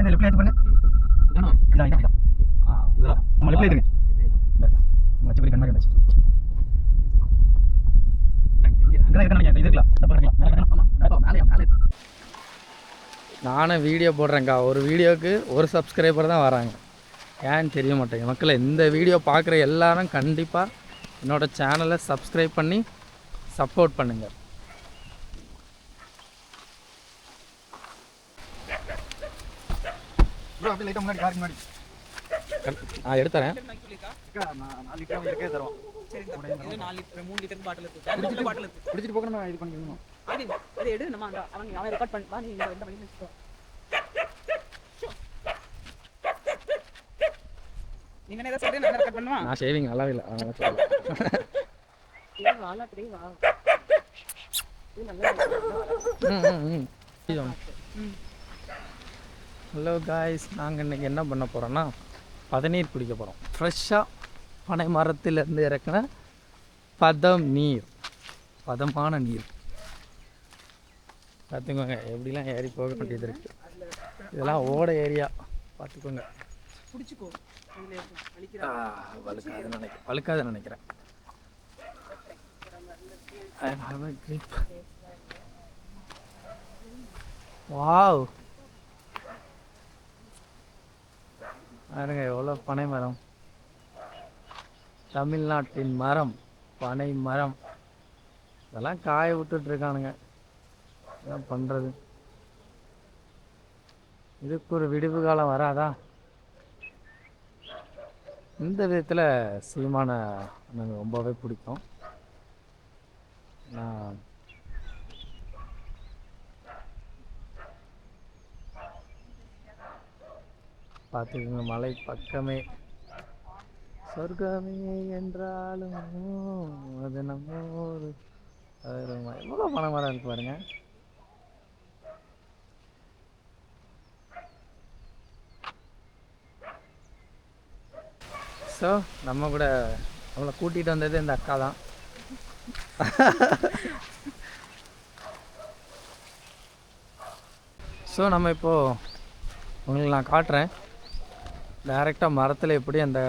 இந்த லெஃப்ட்ல ஏத்து பண்ணு. இதான் இதெல்லாம் நம்ம லெஃப்ட்ல ஏத்துங்க. இந்த மச்சபடி கண்ணாடி வந்துச்சு. இங்க இருக்கானே இது இருக்கலாம். தப்பா இருக்கலாம். மேல ஆமா. அப்பா மேல. நானும் வீடியோ போடுறேங்க்கா. ஒரு வீடியோவுக்கு ஒரு சப்ஸ்கிரைபர் தான் வராங்க. ஏன்னு தெரிய மாட்டேங்க மக்களை. இந்த வீடியோ பார்க்குற எல்லாரும் கண்டிப்பாக என்னோடய சேனலை சப்ஸ்கிரைப் பண்ணி சப்போர்ட் பண்ணுங்கள். ப்ரோ அப்படியே லைட்டா முன்னாடி காருக்கு முன்னாடி நான் எடுத்துறேன். 4 லிட்டர் இருக்கே தரோம். சரி இது 4 லிட்டர் 3 லிட்டர் பாட்டில் இருக்கு. பாட்டில் இருக்கு. குடிச்சிட்டு போக நம்ம இது பண்ணிக்கணும். அது எடு நம்ம அவன் ரெக்கார்ட் பண்ணி வா. நீ இந்த பண்ணி வச்சுக்கோ. நீங்க என்ன சொல்றீங்க? நான் ரெக்கார்ட் பண்ணுவா. நான் ஷேவிங் நல்லாவே இல்லை. அதனால சொல்றேன். இது வாலா ட்ரை வா. இது நல்லா ஹலோ காய்ஸ், நாங்கள் இன்றைக்கி என்ன பண்ண போகிறோன்னா பதநீர் குடிக்க போகிறோம். ஃப்ரெஷ்ஷாக பனை மரத்திலேருந்து இறக்குன பதமான நீர் பார்த்துக்கோங்க. எப்படிலாம் ஏறி போக வேண்டியது இருக்குது. இதெல்லாம் ஓட ஏரியா பார்த்துக்கோங்க. வழுக்காதுன்னு நினைக்கிறேன். வாவ், பாருங்க எவ்வளோ பனை மரம். தமிழ்நாட்டின் மரம் பனை மரம். இதெல்லாம் காய விட்டுட்ருக்கானுங்க. என்ன பண்ணுறது? இதுக்கு ஒரு விடிவு காலம் வராதா? இந்த விதத்தில் சீமான எனக்கு ரொம்பவே பிடிக்கும். நான் பார்த்துக்கோங்க, மலை பக்கமே சொர்க்கமே என்றாலும் அது நம்ம ஒரு எவ்வளோ பனை மரம் இருக்கு பாருங்க. ஸோ நம்ம கூட அவளை கூட்டிகிட்டு வந்தது இந்த அக்கா தான். ஸோ நம்ம இப்போது உங்களுக்கு நான் காட்டுறேன் டைரெக்டாக மரத்தில் எப்படி அந்த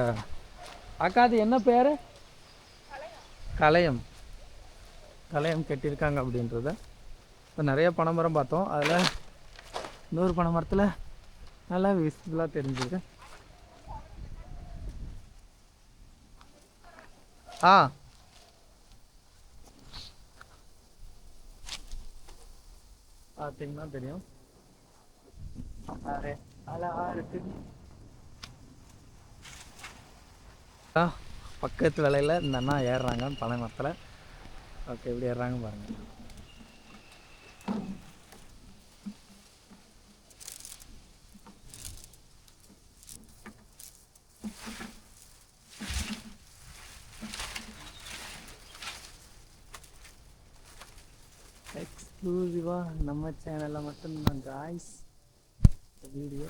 அக்கா அது என்ன பேர் கலையம் கட்டியிருக்காங்க அப்படின்றத. இப்போ நிறைய பனைமரம் பார்த்தோம். அதில் இன்னொரு பனை மரத்தில் நல்லா விசிபிளாக தெரிஞ்சுது. பார்த்தீங்கன்னா தெரியும். பக்கத்து வேலையில் இந்த அண்ணா ஏறுறாங்க பனை மரத்தில். ஓகே, எப்படி ஏறுறாங்க பாருங்கள். எக்ஸ்க்ளூசிவாக நம்ம சேனலில் மட்டும்தான் காய்ஸ் வீடியோ.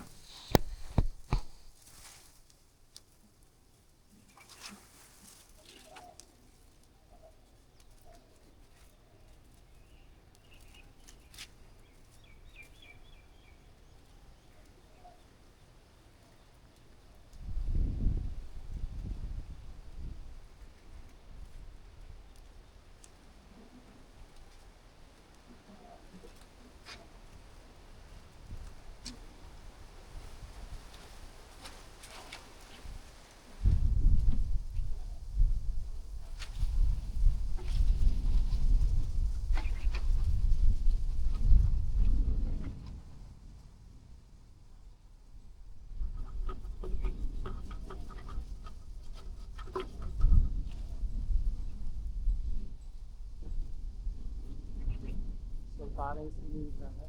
பாறை செஞ்சுருக்காங்க.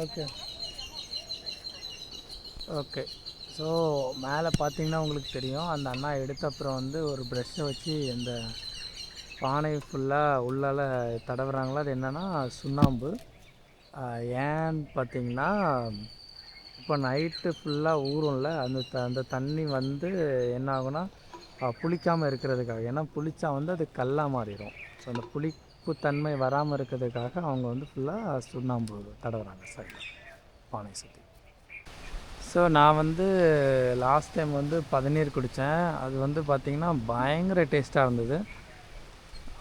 Okay okay. ஸோ மேலே பார்த்தீங்கன்னா உங்களுக்கு தெரியும், அந்த அண்ணா எடுத்த அப்புறம் வந்து ஒரு ப்ரெஷ்ஷை வச்சு இந்த பானை ஃபுல்லாக உள்ளால் தடவுறாங்களா. அது என்னென்னா சுண்ணாம்பு. ஏன்னு பார்த்தீங்கன்னா, இப்போ நைட்டு ஃபுல்லாக ஊறும்ல, அந்த தண்ணி வந்து என்ன ஆகுனா புளிக்காமல் இருக்கிறதுக்காக. ஏன்னா புளிச்சா வந்து அது கல்லாக மாறிடும். ஸோ அந்த புளிப்புத்தன்மை வராமல் இருக்கிறதுக்காக அவங்க வந்து ஃபுல்லாக சுண்ணாம்பு தடவுறாங்க சைடில் பானை சுற்றி. ஸோ நான் வந்து லாஸ்ட் டைம் வந்து பதநீர் குடித்தேன். அது வந்து பார்த்திங்கன்னா பயங்கர டேஸ்ட்டாக இருந்தது.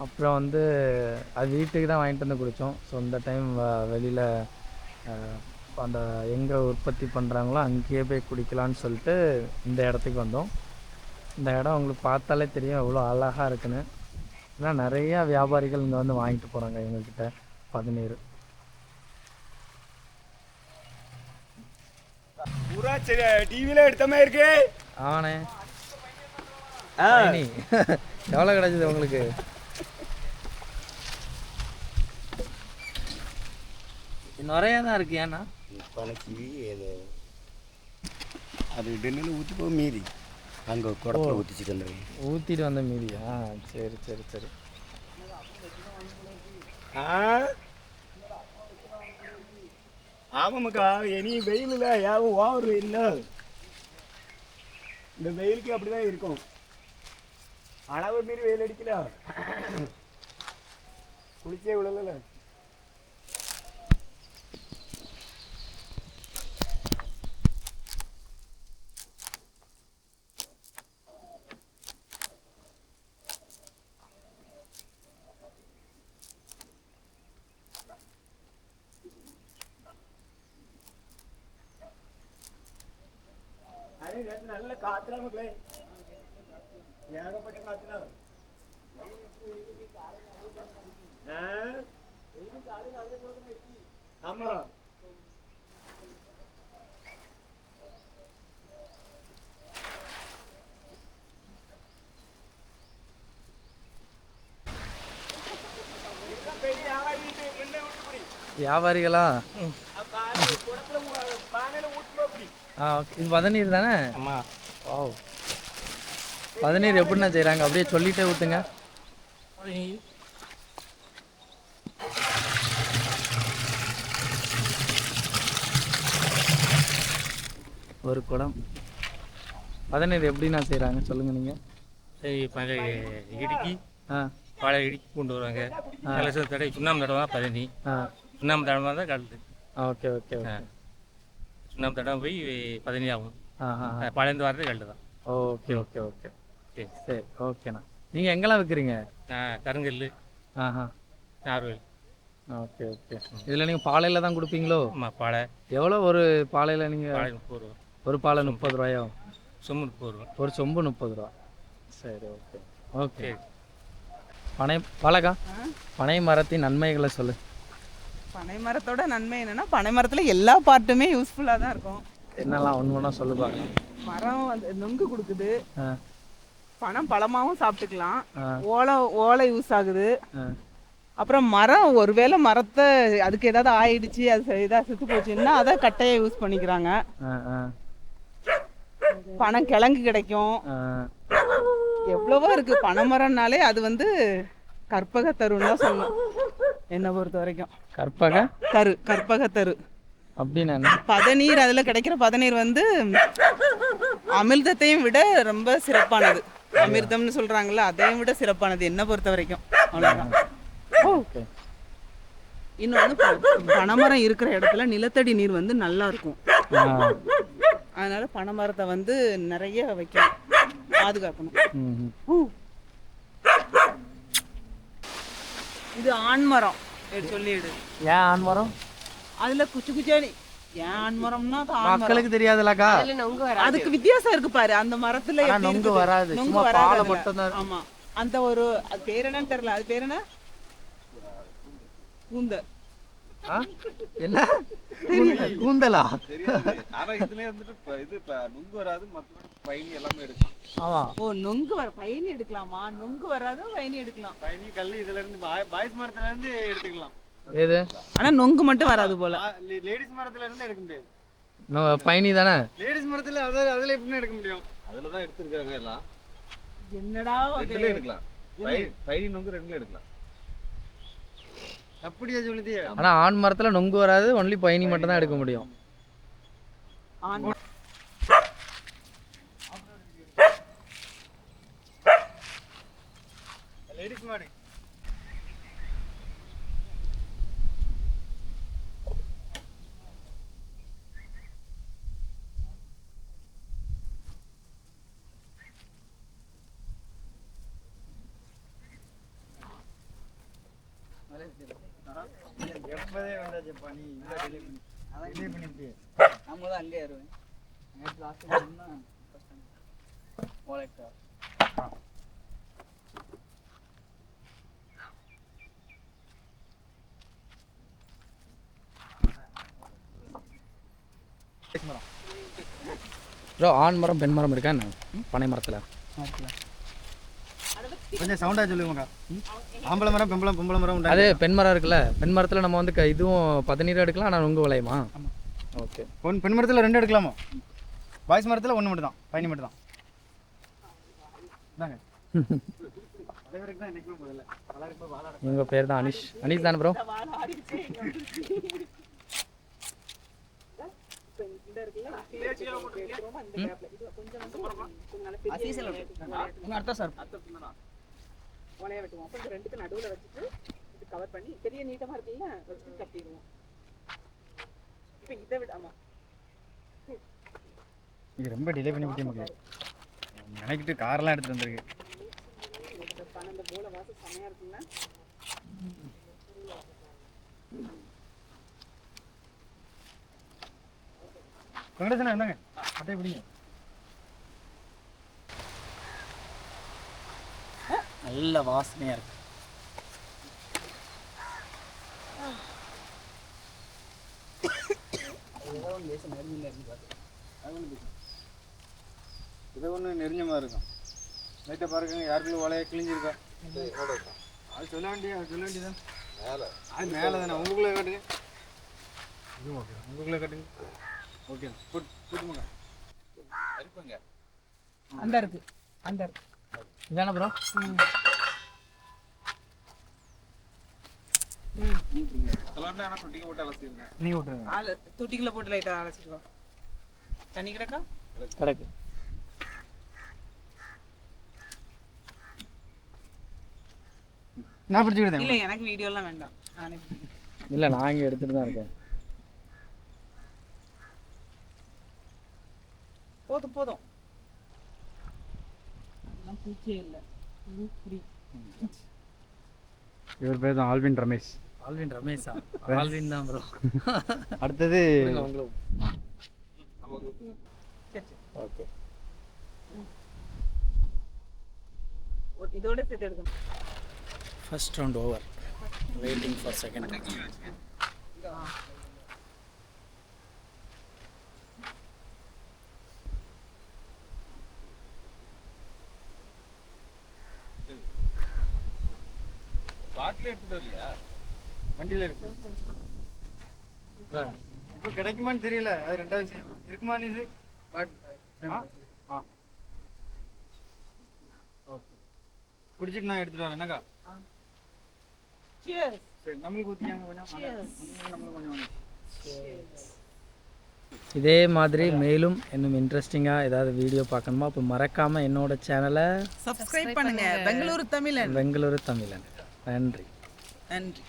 அப்புறம் வந்து அது வீட்டுக்கு தான் வாங்கிட்டு வந்து குடித்தோம். ஸோ இந்த டைம் வெளியில் அந்த எங்கே உற்பத்தி பண்ணுறாங்களோ அங்கேயே போய் குடிக்கலான்னு சொல்லிட்டு இந்த இடத்துக்கு வந்தோம். இந்த இடம் உங்களுக்கு பார்த்தாலே தெரியும் எவ்வளோ அழகாக இருக்குன்னு. ஏன்னா நிறையா வியாபாரிகள் இங்கே வந்து வாங்கிட்டு போகிறாங்க எங்ககிட்ட பதநீர். டிவியில் எடுத்த மாதிரி இருக்கு. ஆனே எவ்வளோ கிடைச்சது உங்களுக்கு? நிறையா தான் இருக்குது. ஏன்னா பழக்கி அது டென்னில் ஊற்றி போக மீதி அங்கே குடத்தில் ஊற்றிச்சிட்டு வந்துடுங்க. ஊற்றிட்டு வந்த மீதியா? சரி சரி சரி. ஆமாம்க்கா, இனி வெயிலில் யாரும் ஓவர் வெயில், இந்த வெயிலுக்கு அப்படி தான் இருக்கும். அளவு மீறி வெயில் அடிக்கல, குளிச்சே விடல. நல்ல காத்துலாம் மக்களே, ஏகப்பட்ட காத்துலாம். ஆமா, வியாபாரிகளா? இது பதநீர் தானே? ஆமாம். ஓ, பதநீர் எப்படிண்ணா செய்கிறாங்க? அப்படியே சொல்லிட்டே ஊற்றுங்க. ஒரு குடம் பதநீர் எப்படிண்ணா செய்கிறாங்க சொல்லுங்கள் நீங்கள். இடுக்கி வாழை இடுக்கி கொண்டு வருவாங்க. தடவை சுண்ணாம்பு தடவை தான் பதனி. சுண்ணாம்பு தடவை தான் கலந்து. Okay okay okay. சுண்ணாம்பு தடவை போய் பதனி ஆகும். பழந்து வரது கல்டு தான். ஓகே ஓகே ஓகே சரி சரி ஓகேண்ணா. நீங்கள் எங்கெல்லாம் விற்கிறீங்க? கருங்கல், நார்வேல். Okay okay. இதில் நீங்கள் பாலையில் தான் கொடுப்பீங்களோ? ஆமாம், பாலை. எவ்வளோ ஒரு பாலையில் நீங்கள்? பாலை 30 ரூபா. ஒரு பாலை 30 ரூபாயோ? சொம்பு 30 ரூபா. ஒரு சொம்பு 30 ரூபா. சரி ஓகே ஓகே. பனை பாலக்கா, பனை மரத்தின் நன்மைகளை சொல்லு. பனை மரத்தோட நன்மை என்னன்னா, பனை மரத்தில் எல்லா பார்ட்டுமே யூஸ்ஃபுல்லாக தான் இருக்கும். என்னெல்லாம் ஒன்று ஒன்றா சொல்லு பார்க்கலாம். மரம் வந்து நொங்கு கொடுக்குது, பனம் பழமாவும் சாப்பிட்டுக்கலாம், ஓலை யூஸ் ஆகுது. அப்புறம் மரம் ஒருவேளை மரத்தை அதுக்கு ஏதாவது ஆயிடுச்சு, அது ஏதாவது செத்து போச்சுன்னா அதை கட்டையை யூஸ் பண்ணிக்கிறாங்க. பனம் கிழங்கு கிடைக்கும், எவ்வளவோ இருக்கு. பனைமரம்னாலே அது வந்து கற்பகத்தருன்னு தான் சொல்லணும் என்னை பொறுத்த வரைக்கும். கற்பகத்தரு அப்படின்னு பதநீர், அதில் கிடைக்கிற பதநீர் வந்து அமிர்தத்தையும் விட ரொம்ப சிறப்பானது. அமிர்தம்னு சொல்றாங்கல்ல, அதையும் விட சிறப்பானது என்னை பொறுத்த வரைக்கும். அவ்வளோதான். இன்னொன்று, பனைமரம் இருக்கிற இடத்துல நிலத்தடி நீர் வந்து நல்லா இருக்கும். அதனால பனைமரத்தை வந்து நிறைய வைக்கணும், பாதுகாக்கணும். இது ஆண்மரம் சொல்லிடு. ஏன் ஆண்மரம்? அதுல குச்சி குச்சாடி ஏன் ஆண்மரம்னா மக்களுக்கு தெரியாதுலக்கா, அதுக்கு வித்தியாசம் இருக்கு பாரு. அந்த மரத்துல நொங்கு வராது, நொங்கு வராது. ஆமா, அந்த ஒரு அது பேர் என்னன்னு தெரியல. அது பேர் என்ன? கூந்த. என்ன கூந்தலா? ஆனா இதுலயே வந்துட்டு இது நொங்கு வராது, மத்தபடி பயணி எல்லாமே எடுக்கலாம். ஆமா. ஓ, நொங்கு பயணி எடுக்கலாமா? நொங்கு வராது, பயணி எடுக்கலாம். பயணி கல்லு இதுல இருந்து பாய்ஸ் மரத்துல இருந்து எடுத்துக்கலாம். ஏது ஆனா நொங்கு மட்டும் வராது போல. லேடிஸ் மரத்துல இருந்து எடுக்க முடியாது. பயணி தானே. லேடிஸ் மரத்துல அதுல எப்படி எடுக்க முடியும்? அதுல தான் எடுத்துருக்காங்க எல்லாம். என்னடா ரெண்டுல எடுக்கலாம். பைனி நொங்கு ரெண்டுல எடுக்கலாம். அப்படியே சொல்லுதியே. ஆனா ஆண் மரத்துல நொங்கு வராது, ஒன்லி பயணி மட்டும் தான் எடுக்க முடியும். லேடிஸ் மாடு. எப்பதே வந்தாச்சு பனி இந்த டிலே பண்ணிட்டு நம்ம தான் அங்கே ஏறுவேன். நேற்று லாஸ்ட் டைம்னா ஃபர்ஸ்ட் டைம் வாலெட் ப்ரோ ஆண் மரம் பெண் மரம் இருக்கா என்ன பனை மரத்தில்? கொஞ்சம் சவுண்டா சொல்லுவாங்க. ஆம்பளை மரம் பொம்பளை மரம் உண்டா? அது பெண் மரம் இருக்குல்ல, பெண் மரத்தில் நம்ம வந்து இதுவும் பதநீர் எடுக்கலாம், ஆனால் நொங்கு விளையுமா? ஓகே. பெண் மரத்தில் 2 எடுக்கலாமா? பாய்ஸ் மரத்தில் 1 மட்டும் தான், பயணி மட்டும் தான். உங்கள் பேர் தான் அனிஷ். அனிஷ் தானே ப்ரோ? அடுத்த சார் உலைய வெட்டுவோம். அப்போ இந்த ரெண்டுக்கு நடுவில் வச்சுட்டு இது கவர் பண்ணி பெரிய நீட்டமாக இருக்குல்ல வச்சுட்டு கட்டிடுவோம். இப்போ இதை விட ஆமாம் இது ரொம்ப டிலே பண்ணி விட்டே முடியாது. நினைக்கிட்டு காரெல்லாம் எடுத்துட்டு வந்திருக்கு. பன்னெண்டு போல வாசம் செம்மையாக இருக்குல்ல. வெங்கடேசனா என்னங்க அட்டை பிடிங்க. நல்ல வாசனையாக இருக்கு. இதை ஒன்று நெறிஞ்ச மாதிரி இருக்கும். லைட்டை பாருங்க, யாருக்குள்ள வலையை கிழிஞ்சிருக்கா? அது சொல்ல வேண்டியதான். அது மேலே தானே. உங்களுக்குள்ளே காட்டுங்க. உங்களுக்குள்ளே காட்டுங்க. ஓகே கூட்டுமாங்க. இருப்பங்க. அந்த இருக்கு அந்த இருக்கு. இதானே ப்ரோ? அதெல்லாம் ஆனால் தொட்டிக்கு போட்டு அலசிடுங்க. நீங்கள் விட்டுருங்க. தொட்டிக்குள்ள போட்டு லைட்டாக அரைச்சிடுவோம். தண்ணி கிடக்கா? கிடக்கு. நான் பிடிச்சிக்கிட்டேன். இல்லை எனக்கு வீடியோலாம் வேண்டாம், நானே இல்லை நான் இங்கே எடுத்துகிட்டு தான் இருக்கேன். போதும் போதும். அதெல்லாம் பூச்சியே இல்லை. புரி இவர் பேர் தான் ஆல்வின் ரமேஷ். ஆல்வின் ரமேஷா? ஆல்வின் தான் ப்ரோ. அடுத்தது அவங்களும் ஓகே. இதோட சேர்த்து எடுக்கணும். First round over. Waiting for second. Bottle எடுத்துட்டு வரலையா? வண்டியில் இருக்கு. இப்போ கிடைக்குமான்னு தெரியல, அது ரெண்டாவது விஷயம். இருக்குமான்னு இது குடிச்சிட்டு நான் எடுத்துட்டு வரேன். என்னக்கா சரி, நம்மளுக்கு ஊற்றிக்காங்க கொஞ்சம். நம்மளுக்கு கொஞ்சம். இதே மாதிரி மேலும் இன்னும் இன்ட்ரெஸ்டிங்காக ஏதாவது வீடியோ பார்க்கணுமா? அப்போ மறக்காமல் என்னோட சேனலை சப்ஸ்கிரைப் பண்ணுங்க. பெங்களூரு தமிழன். பெங்களூரு தமிழன். நன்றி. நன்றி.